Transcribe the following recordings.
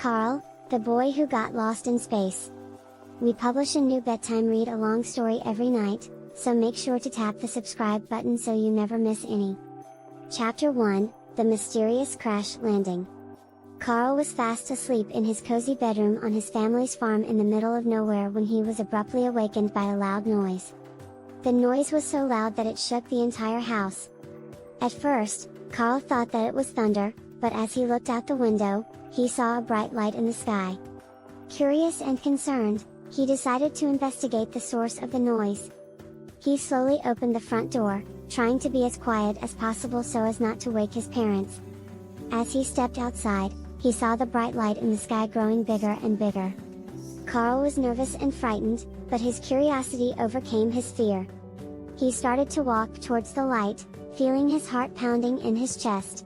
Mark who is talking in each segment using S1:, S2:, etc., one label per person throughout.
S1: Karl, the boy who got lost in space. We publish a new bedtime read-along story every night, so make sure to tap the subscribe button so you never miss any. Chapter 1, The Mysterious Crash Landing. Karl was fast asleep in his cozy bedroom on his family's farm in the middle of nowhere when he was abruptly awakened by a loud noise. The noise was so loud that it shook the entire house. At first, Karl thought that it was thunder, but as he looked out the window, he saw a bright light in the sky. Curious and concerned, he decided to investigate the source of the noise. He slowly opened the front door, trying to be as quiet as possible so as not to wake his parents. As he stepped outside, he saw the bright light in the sky growing bigger and bigger. Karl was nervous and frightened, but his curiosity overcame his fear. He started to walk towards the light, feeling his heart pounding in his chest.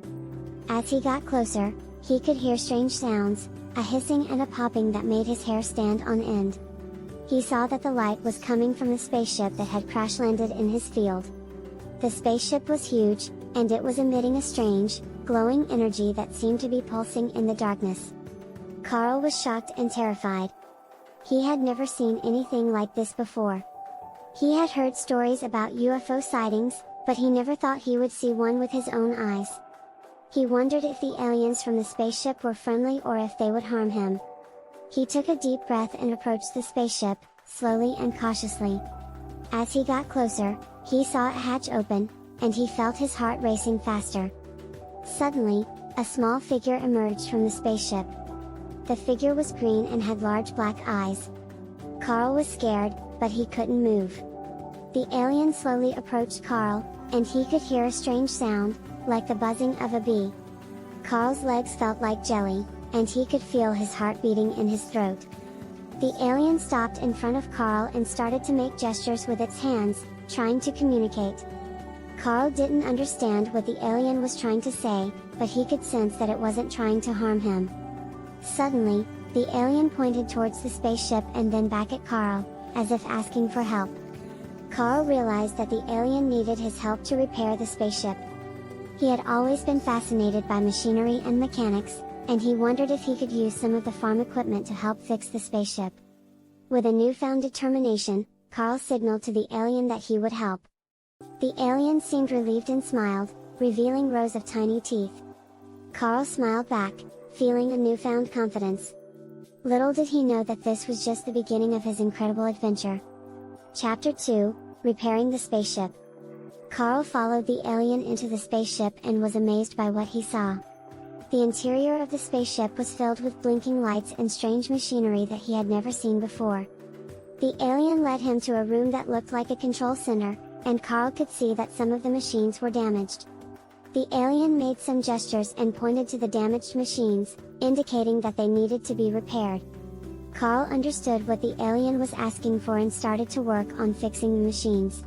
S1: As he got closer, he could hear strange sounds, a hissing and a popping that made his hair stand on end. He saw that the light was coming from the spaceship that had crash-landed in his field. The spaceship was huge, and it was emitting a strange, glowing energy that seemed to be pulsing in the darkness. Karl was shocked and terrified. He had never seen anything like this before. He had heard stories about UFO sightings, but he never thought he would see one with his own eyes. He wondered if the aliens from the spaceship were friendly or if they would harm him. He took a deep breath and approached the spaceship, slowly and cautiously. As he got closer, he saw a hatch open, and he felt his heart racing faster. Suddenly, a small figure emerged from the spaceship. The figure was green and had large black eyes. Karl was scared, but he couldn't move. The alien slowly approached Karl, and he could hear a strange sound, like the buzzing of a bee. Karl's legs felt like jelly, and he could feel his heart beating in his throat. The alien stopped in front of Karl and started to make gestures with its hands, trying to communicate. Karl didn't understand what the alien was trying to say, but he could sense that it wasn't trying to harm him. Suddenly, the alien pointed towards the spaceship and then back at Karl, as if asking for help. Karl realized that the alien needed his help to repair the spaceship. He had always been fascinated by machinery and mechanics, and he wondered if he could use some of the farm equipment to help fix the spaceship. With a newfound determination, Karl signaled to the alien that he would help. The alien seemed relieved and smiled, revealing rows of tiny teeth. Karl smiled back, feeling a newfound confidence. Little did he know that this was just the beginning of his incredible adventure. Chapter 2, Repairing the Spaceship. Karl followed the alien into the spaceship and was amazed by what he saw. The interior of the spaceship was filled with blinking lights and strange machinery that he had never seen before. The alien led him to a room that looked like a control center, and Karl could see that some of the machines were damaged. The alien made some gestures and pointed to the damaged machines, indicating that they needed to be repaired. Karl understood what the alien was asking for and started to work on fixing the machines.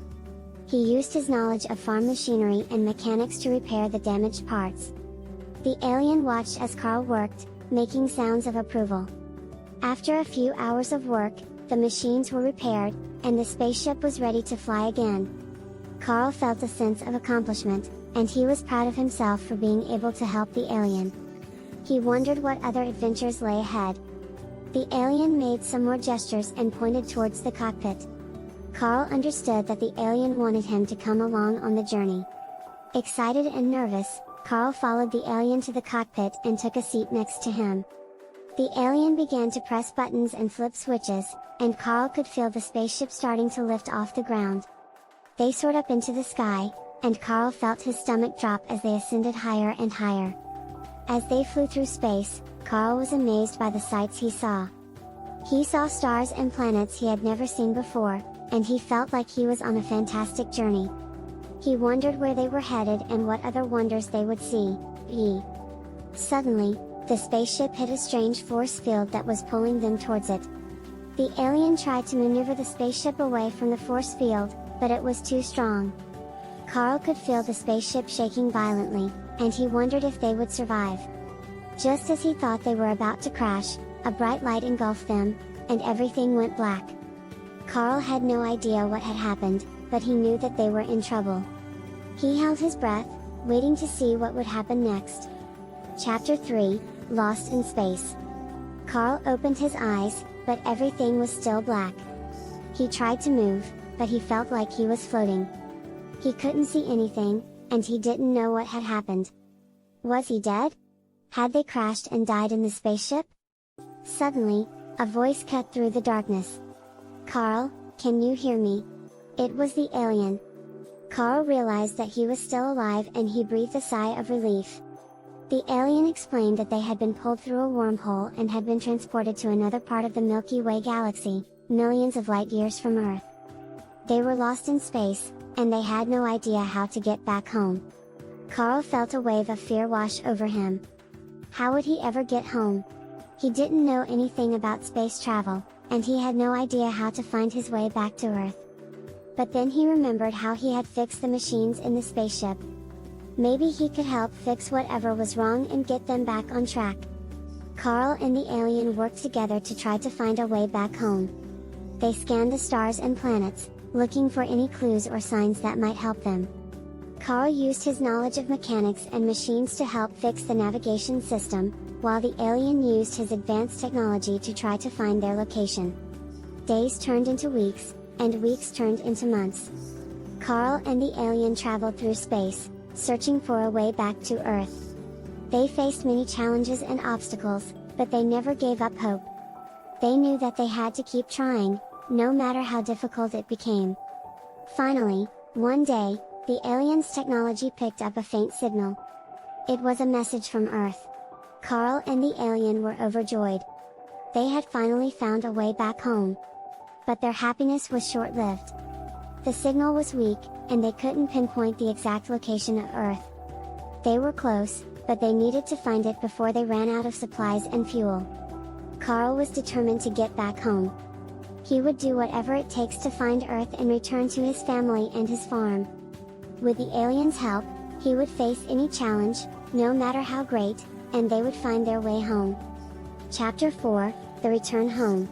S1: He used his knowledge of farm machinery and mechanics to repair the damaged parts. The alien watched as Karl worked, making sounds of approval. After a few hours of work, the machines were repaired, and the spaceship was ready to fly again. Karl felt a sense of accomplishment, and he was proud of himself for being able to help the alien. He wondered what other adventures lay ahead. The alien made some more gestures and pointed towards the cockpit. Karl understood that the alien wanted him to come along on the journey. Excited and nervous, Karl followed the alien to the cockpit and took a seat next to him. The alien began to press buttons and flip switches, and Karl could feel the spaceship starting to lift off the ground. They soared up into the sky, and Karl felt his stomach drop as they ascended higher and higher. As they flew through space, Karl was amazed by the sights he saw. He saw stars and planets he had never seen before, and he felt like he was on a fantastic journey. He wondered where they were headed and what other wonders they would see. Suddenly, the spaceship hit a strange force field that was pulling them towards it. The alien tried to maneuver the spaceship away from the force field, but it was too strong. Karl could feel the spaceship shaking violently, and he wondered if they would survive. Just as he thought they were about to crash, a bright light engulfed them, and everything went black. Karl had no idea what had happened, but he knew that they were in trouble. He held his breath, waiting to see what would happen next. Chapter 3, Lost in Space. Karl opened his eyes, but everything was still black. He tried to move, but he felt like he was floating. He couldn't see anything, and he didn't know what had happened. Was he dead? Had they crashed and died in the spaceship? Suddenly, a voice cut through the darkness. "Karl, can you hear me?" It was the alien. Karl realized that he was still alive and he breathed a sigh of relief. The alien explained that they had been pulled through a wormhole and had been transported to another part of the Milky Way galaxy, millions of light years from Earth. They were lost in space, and they had no idea how to get back home. Karl felt a wave of fear wash over him. How would he ever get home? He didn't know anything about space travel, and he had no idea how to find his way back to Earth. But then he remembered how he had fixed the machines in the spaceship. Maybe he could help fix whatever was wrong and get them back on track. Karl and the alien worked together to try to find a way back home. They scanned the stars and planets, looking for any clues or signs that might help them. Karl used his knowledge of mechanics and machines to help fix the navigation system, while the alien used his advanced technology to try to find their location. Days turned into weeks, and weeks turned into months. Karl and the alien traveled through space, searching for a way back to Earth. They faced many challenges and obstacles, but they never gave up hope. They knew that they had to keep trying, no matter how difficult it became. Finally, one day, the alien's technology picked up a faint signal. It was a message from Earth. Karl and the alien were overjoyed. They had finally found a way back home. But their happiness was short-lived. The signal was weak, and they couldn't pinpoint the exact location of Earth. They were close, but they needed to find it before they ran out of supplies and fuel. Karl was determined to get back home. He would do whatever it takes to find Earth and return to his family and his farm. With the aliens' help, he would face any challenge, no matter how great, and they would find their way home. Chapter 4, The Return Home.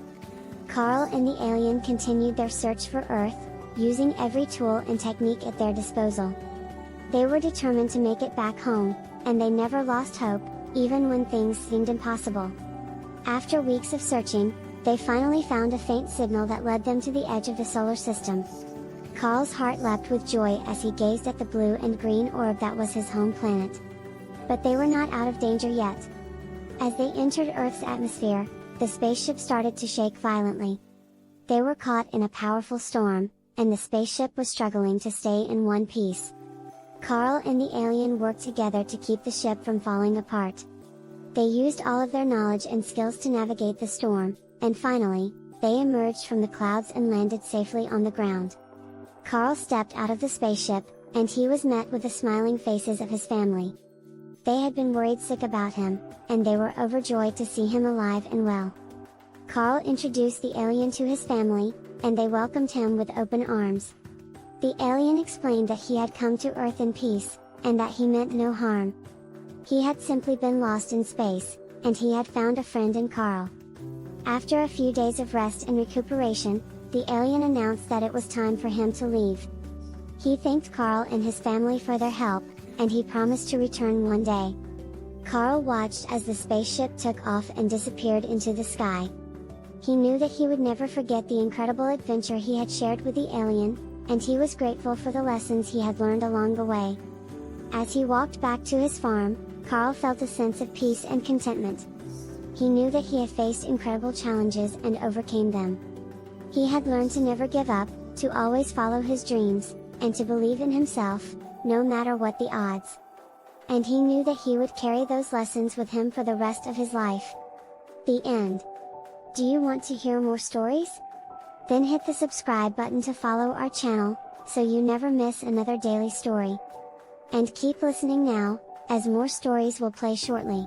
S1: Karl and the alien continued their search for Earth, using every tool and technique at their disposal. They were determined to make it back home, and they never lost hope, even when things seemed impossible. After weeks of searching, they finally found a faint signal that led them to the edge of the solar system. Karl's heart leapt with joy as he gazed at the blue and green orb that was his home planet. But they were not out of danger yet. As they entered Earth's atmosphere, the spaceship started to shake violently. They were caught in a powerful storm, and the spaceship was struggling to stay in one piece. Karl and the alien worked together to keep the ship from falling apart. They used all of their knowledge and skills to navigate the storm, and finally, they emerged from the clouds and landed safely on the ground. Karl stepped out of the spaceship, and he was met with the smiling faces of his family. They had been worried sick about him, and they were overjoyed to see him alive and well. Karl introduced the alien to his family, and they welcomed him with open arms. The alien explained that he had come to Earth in peace, and that he meant no harm. He had simply been lost in space, and he had found a friend in Karl. After a few days of rest and recuperation, the alien announced that it was time for him to leave. He thanked Karl and his family for their help, and he promised to return one day. Karl watched as the spaceship took off and disappeared into the sky. He knew that he would never forget the incredible adventure he had shared with the alien, and he was grateful for the lessons he had learned along the way. As he walked back to his farm, Karl felt a sense of peace and contentment. He knew that he had faced incredible challenges and overcame them. He had learned to never give up, to always follow his dreams, and to believe in himself, no matter what the odds. And he knew that he would carry those lessons with him for the rest of his life. The end. Do you want to hear more stories? Then hit the subscribe button to follow our channel, so you never miss another daily story. And keep listening now, as more stories will play shortly.